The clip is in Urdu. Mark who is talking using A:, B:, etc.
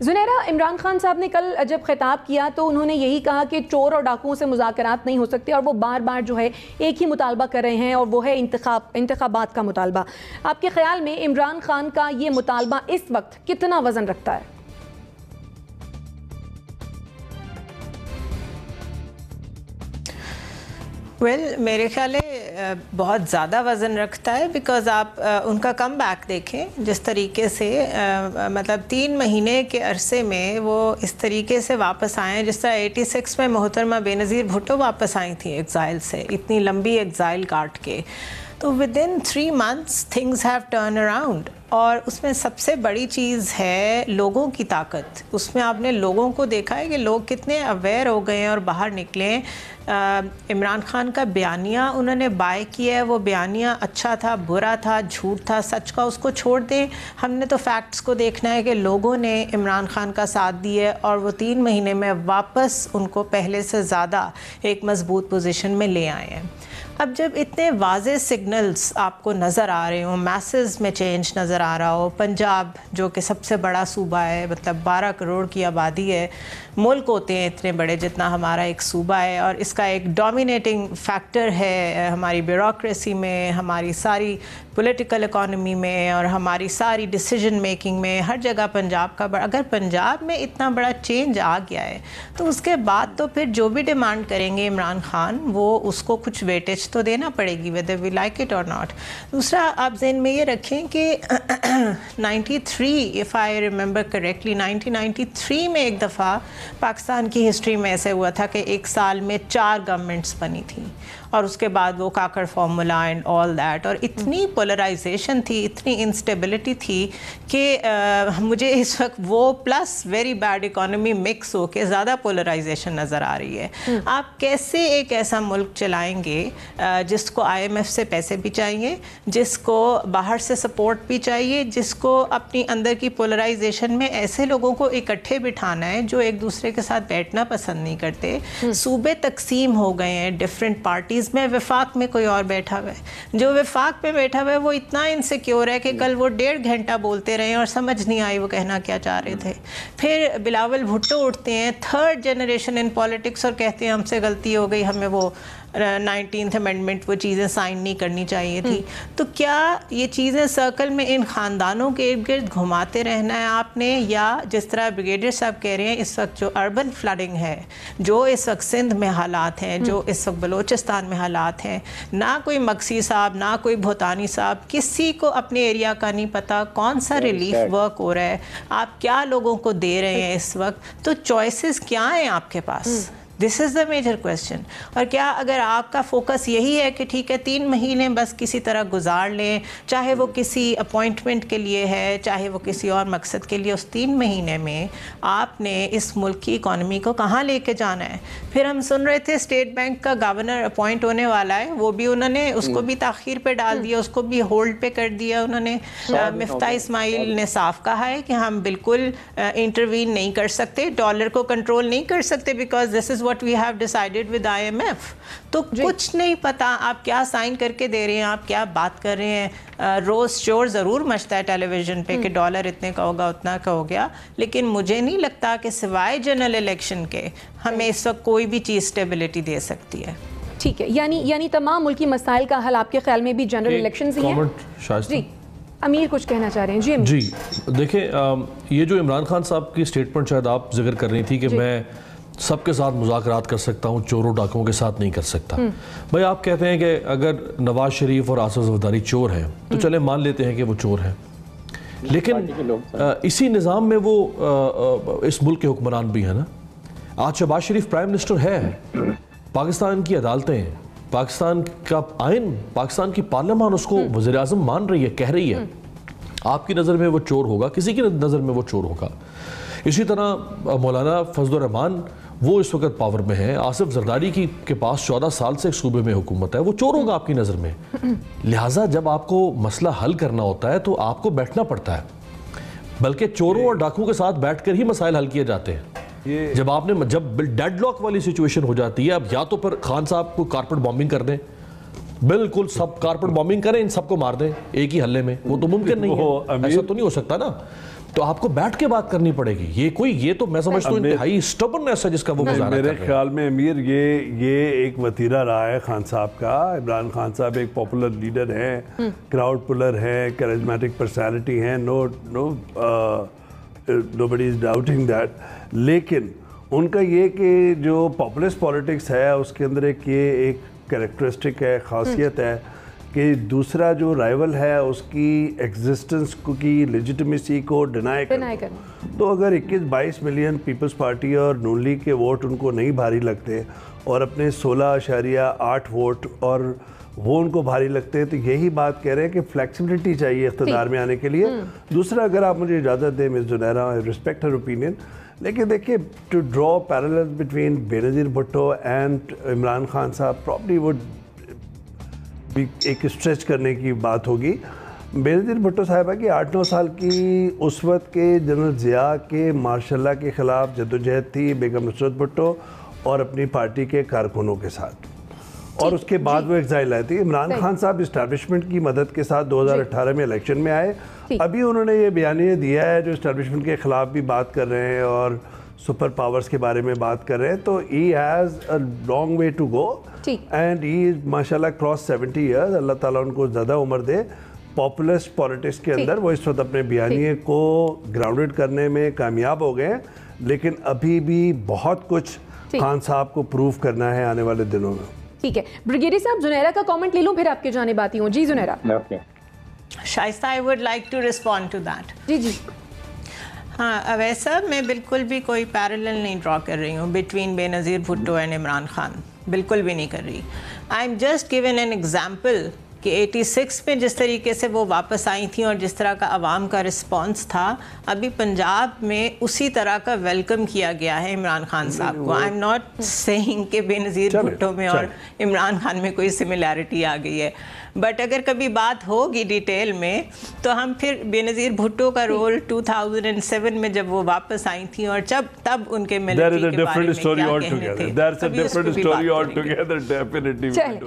A: زنیرہ، عمران خان صاحب نے کل جب خطاب کیا تو انہوں نے یہی کہا کہ چور اور ڈاکوؤں سے مذاکرات نہیں ہو سکتے، اور وہ بار بار جو ہے ایک ہی مطالبہ کر رہے ہیں، اور وہ ہے انتخابات کا مطالبہ۔ آپ کے خیال میں عمران خان کا یہ مطالبہ اس وقت کتنا وزن رکھتا ہے؟
B: میرے خیال ہے بہت زیادہ وزن رکھتا ہے، بیکاز آپ ان کا کم بیک دیکھیں جس طریقے سے مطلب 3 مہینے کے عرصے میں وہ اس طریقے سے واپس آئے ہیں، جس طرح 86 میں محترمہ بے نظیر بھٹو واپس آئی تھیں ایگزائل سے، اتنی لمبی ایگزائل کاٹ کے، تو ودن 3 months things have turned around۔ اور اس میں سب سے بڑی چیز ہے لوگوں کی طاقت۔ اس میں آپ نے لوگوں کو دیکھا ہے کہ لوگ کتنے اویئر ہو گئے ہیں اور باہر نکلے ہیں۔ عمران خان کا بیانیہ انہوں نے بائی کیا ہے، وہ بیانیہ اچھا تھا، برا تھا، جھوٹ تھا، سچ کا اس کو چھوڑ دیں، ہم نے تو فیکٹس کو دیکھنا ہے کہ لوگوں نے عمران خان کا ساتھ دیا ہے اور وہ 3 مہینے میں واپس ان کو پہلے سے زیادہ ایک مضبوط پوزیشن میں لے آئے ہیں۔ اب جب اتنے واضح سگنلز آپ کو نظر آ رہے ہوں، میسز میں چینج نظر آ رہا ہو، پنجاب جو کہ سب سے بڑا صوبہ ہے، مطلب 12 کروڑ کی آبادی ہے، ملک ہوتے ہیں اتنے بڑے جتنا ہمارا ایک صوبہ ہے، اور اس کا ایک ڈومینیٹنگ فیکٹر ہے ہماری بیوروکریسی میں، ہماری ساری پولیٹیکل اکانومی میں، اور ہماری ساری ڈیسیجن میکنگ میں، ہر جگہ پنجاب کا اگر پنجاب میں اتنا بڑا چینج آ گیا ہے تو اس کے بعد تو پھر جو بھی ڈیمانڈ کریں گے عمران خان، وہ اس کو کچھ ویٹیج تو دینا پڑے گی whether we like it or not۔ دوسرا آپ ذہن میں یہ رکھیں کہ 93 if I remember correctly 1993 میں ایک دفعہ پاکستان کی ہسٹری میں ایسے ہوا تھا کہ ایک سال میں 4 گورنمنٹس بنی تھیں، اور اس کے بعد وہ Kakar formula and all that, اور اتنی پولرائزیشن تھی، اتنی انسٹیبلٹی تھی کہ مجھے اس وقت وہ plus very bad economy mix ہو کے زیادہ پولرائزیشن نظر آ رہی ہے۔ آپ کیسے ایک ایسا ملک چلائیں گے جس کو IMF سے پیسے بھی چاہیے، جس کو باہر سے سپورٹ بھی چاہیے، جس کو اپنی اندر کی پولرائزیشن میں ایسے لوگوں کو اکٹھے بٹھانا ہے جو ایک دوسرے کے ساتھ بیٹھنا پسند نہیں کرتے، صوبے تقسیم ہو گئے ہیں ڈفرینٹ پارٹیز میں، وفاق میں کوئی اور بیٹھا ہوا ہے، جو وفاق میں بیٹھا ہوا ہے وہ اتنا انسیکیور ہے کہ کل وہ 1.5 گھنٹہ بولتے رہے اور سمجھ نہیں آئی وہ کہنا کیا چاہ رہے تھے۔ پھر بلاول بھٹو اٹھتے ہیں 3rd جنریشن ان پالیٹکس اور کہتے ہیں ہم سے غلطی ہو گئی، ہمیں وہ 19th امینڈمنٹ وہ چیزیں سائن نہیں کرنی چاہیے تھی۔ تو کیا یہ چیزیں سرکل میں ان خاندانوں کے ارد گرد گھماتے رہنا ہے آپ نے، یا جس طرح بریگیڈیئر صاحب کہہ رہے ہیں اس وقت جو اربن فلڈنگ ہے، جو اس وقت سندھ میں حالات ہیں، جو اس وقت بلوچستان میں حالات ہیں، نہ کوئی مکسی صاحب نہ کوئی بھوتانی صاحب، کسی کو اپنے ایریا کا نہیں پتا کون سا ریلیف ورک ہو رہا ہے، آپ کیا لوگوں کو دے رہے ہیں اس وقت، تو چوائسز کیا ہیں آپ کے پاس؟ دس از دا میجر کویسچن۔ اور کیا اگر آپ کا فوکس یہی ہے کہ ٹھیک ہے 3 مہینے بس کسی طرح گزار لیں، چاہے وہ کسی اپوائنٹمنٹ کے لیے ہے، چاہے وہ کسی اور مقصد کے لیے، اس 3 مہینے میں آپ نے اس ملک کی اکانومی کو کہاں لے کے جانا ہے؟ پھر ہم سن رہے تھے اسٹیٹ بینک کا گورنر اپوائنٹ ہونے والا ہے، وہ بھی انہوں نے اس کو بھی تاخیر پہ ڈال دیا، اس کو بھی ہولڈ پہ کر دیا انہوں نے۔ مفتاح اسماعیل نے صاف کہا ہے کہ ہم بالکل انٹروین نہیں کر سکتے، ڈالر کو کنٹرول نہیں کر سکتے، because this is what we have decided with IMF۔ تو کچھ نہیں پتا آپ کیا سائن کر کے دے رہے ہیں، آپ کیا بات کر رہے ہیں۔ روز شور ضرور مچتا ہے ٹیلی ویژن پہ کہ ڈالر اتنے کا ہوگا اتنا کا ہو گیا، لیکن مجھے نہیں لگتا کہ سوائے جنرل الیکشن کے ہمیں اس وقت کوئی بھی چیز اسٹیبلٹی دے سکتی ہے۔
A: ٹھیک ہے، یعنی تمام ملکی مسائل کا حل آپ کے خیال میں بھی جنرل الیکشنز ہی ہیں؟ جی امیر کچھ کہنا چاہ رہے ہیں۔
C: جی دیکھیں، یہ جو عمران خان صاحب کی اسٹیٹمنٹ شاید آپ ذکر کر رہی تھی کہ میں سب کے ساتھ مذاکرات کر سکتا ہوں، چوروں ڈاکوؤں کے ساتھ نہیں کر سکتا۔ بھائی آپ کہتے ہیں کہ اگر نواز شریف اور آصف زرداری چور ہیں تو چلیں مان لیتے ہیں کہ وہ چور ہیں، لیکن اسی نظام میں وہ اس ملک کے حکمران بھی ہیں نا۔ آج شہباز شریف پرائم منسٹر ہے، پاکستان کی عدالتیں، پاکستان کا آئین، پاکستان کی پارلیمان اس کو وزیر اعظم مان رہی ہے، کہہ رہی ہے۔ آپ کی نظر میں وہ چور ہوگا، کسی کی نظر میں وہ چور ہوگا۔ اسی طرح مولانا فضل الرحمان وہ اس وقت پاور میں ہے، آصف زرداری کے پاس 14 سال سے ایک صوبے میں حکومت ہے، وہ چور ہوگا آپ کی نظر میں۔ لہٰذا جب آپ کو مسئلہ حل کرنا ہوتا ہے تو آپ کو بیٹھنا پڑتا ہے، بلکہ چوروں اور ڈاکوؤں کے ساتھ بیٹھ کر ہی مسائل حل کیے جاتے ہیں۔ جب ڈیڈ لاک والی سچویشن ہو جاتی ہے، اب یا تو پھر خان صاحب کو کارپٹ بامبنگ کر دیں، بالکل سب کارپٹ بامبنگ کریں، ان سب کو مار دیں ایک ہی حلے میں، وہ تو ممکن نہیں ہے، ایسا تو نہیں ہو سکتا نا۔ تو آپ کو بیٹھ کے بات کرنی پڑے گی. یہ تو میں سمجھتا ہوں انتہائی اسٹبرنس ہے جس کا وہ مظاہرہ کر رہے ہیں.
D: میرے خیال میں امیر یہ ایک وتیرہ رہا ہے خان صاحب کا. عمران خان صاحب ایک پاپولر لیڈر ہیں, کراؤڈ پلر ہیں, کیرزمیٹک پرسنالٹی ہیں, nobody is doubting that. لیکن ان کا یہ کہ جو پاپولسٹ پالیٹکس ہے اس کے اندر ایک کریکٹرسٹک ہے, خاصیت ہے کہ دوسرا جو رائیول ہے اس کی ایگزسٹنس کی لیجٹمیسی کو ڈینائی کرنا. تو اگر 21-22 ملین پیپلز پارٹی اور نون لیگ کے ووٹ ان کو نہیں بھاری لگتے اور اپنے 16.8 ووٹ اور وہ ان کو بھاری لگتے ہیں, تو یہی بات کہہ رہے ہیں کہ فلیکسیبلٹی چاہیے اقتدار میں آنے کے لیے. دوسرا, اگر آپ مجھے اجازت دیں مس Zunaira, I respect Hare opinion, لیکن دیکھیے to draw parallel between Benazir Bhutto and Imran Khan صاحب پرابلی وڈ بھی ایک اسٹریچ کرنے کی بات ہوگی. بینظیر بھٹو صاحبہ کی 8-9 سال کی اس وقت کے جنرل ضیاء کے مارشاء اللہ کے خلاف جدوجہد تھی بیگم نصرت بھٹو اور اپنی پارٹی کے کارکنوں کے ساتھ, اور اس کے بعد وہ ایگزائل آئی تھی. عمران خان صاحب اسٹیبلشمنٹ کی مدد کے ساتھ 2018 میں الیکشن میں آئے. ابھی انہوں نے یہ بیانیہ دیا ہے جو اسٹیبلشمنٹ کے خلاف بھی بات کر رہے ہیں اور سپر پاورز کے بارے میں بات کر رہے ہیں. تو he has a long way to go and he is ماشاء اللہ کراس 70 ایئرز. اللہ تعالیٰ ان کو زیادہ عمر دے. پاپولسٹ پالیٹکس کے اندر وہ اس وقت اپنے بیانیے کو گراؤنڈڈ کرنے میں کامیاب ہو گئے ہیں, لیکن ابھی بھی بہت کچھ خان صاحب کو پروف کرنا ہے آنے والے دنوں میں.
A: ٹھیک ہے, بریگیڈیئر صاحب زنیرہ کا کامنٹ لے لوں پھر آپ کے جانب آتی ہوں. جی زنیرہ.
B: شائستہ, I would like to respond to that.
A: جی.
B: ہاں اویس صاحب, میں بالکل بھی کوئی پیرلل نہیں ڈرا کر رہی ہوں بٹوین بے نظیر بھٹو اینڈ عمران خان, بالکل بھی نہیں کر رہی. I am just given an example کہ 86 میں جس طریقے سے وہ واپس آئی تھیں اور جس طرح کا عوام کا رسپانس تھا, ابھی پنجاب میں اسی طرح کا ویلکم کیا گیا ہے عمران خان صاحب کو. آئی ایم ناٹ سیئنگ کہ بے نظیر بھٹو میں اور عمران خان میں کوئی سملیرٹی آ گئی ہے, بٹ اگر کبھی بات ہوگی ڈیٹیل میں تو ہم پھر بے نظیر بھٹو کا رول 2007 میں جب وہ واپس آئی تھیں اور تب ان کے ملٹری کے بارے میں کیا کہنے تھے,